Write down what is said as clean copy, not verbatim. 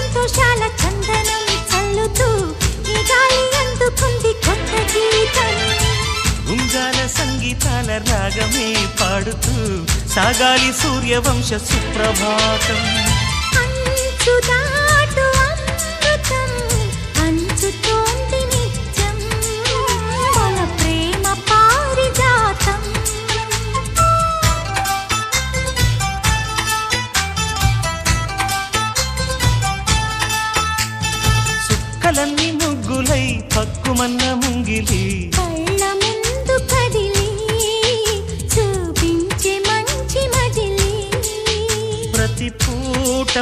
సంతోషాల చందనం చల్లుతూ ఈ గాలి అందుకుంది కొత్త గీతం ఉంగాల సంగీతాల రాగమే పాడుతూ సాగాలి సూర్యవంశ సుప్రభాతం అంచుదాటు అమృతం అంచుతోంది నిత్యం మన ప్రేమ పారిజాతం సుక్కలన్నీ ముగ్గులై పక్కుమన్న ముంగిలి కళ్ళ ముందు కదిలి చూపించే మంచి మజిలీ ప్రతి పూట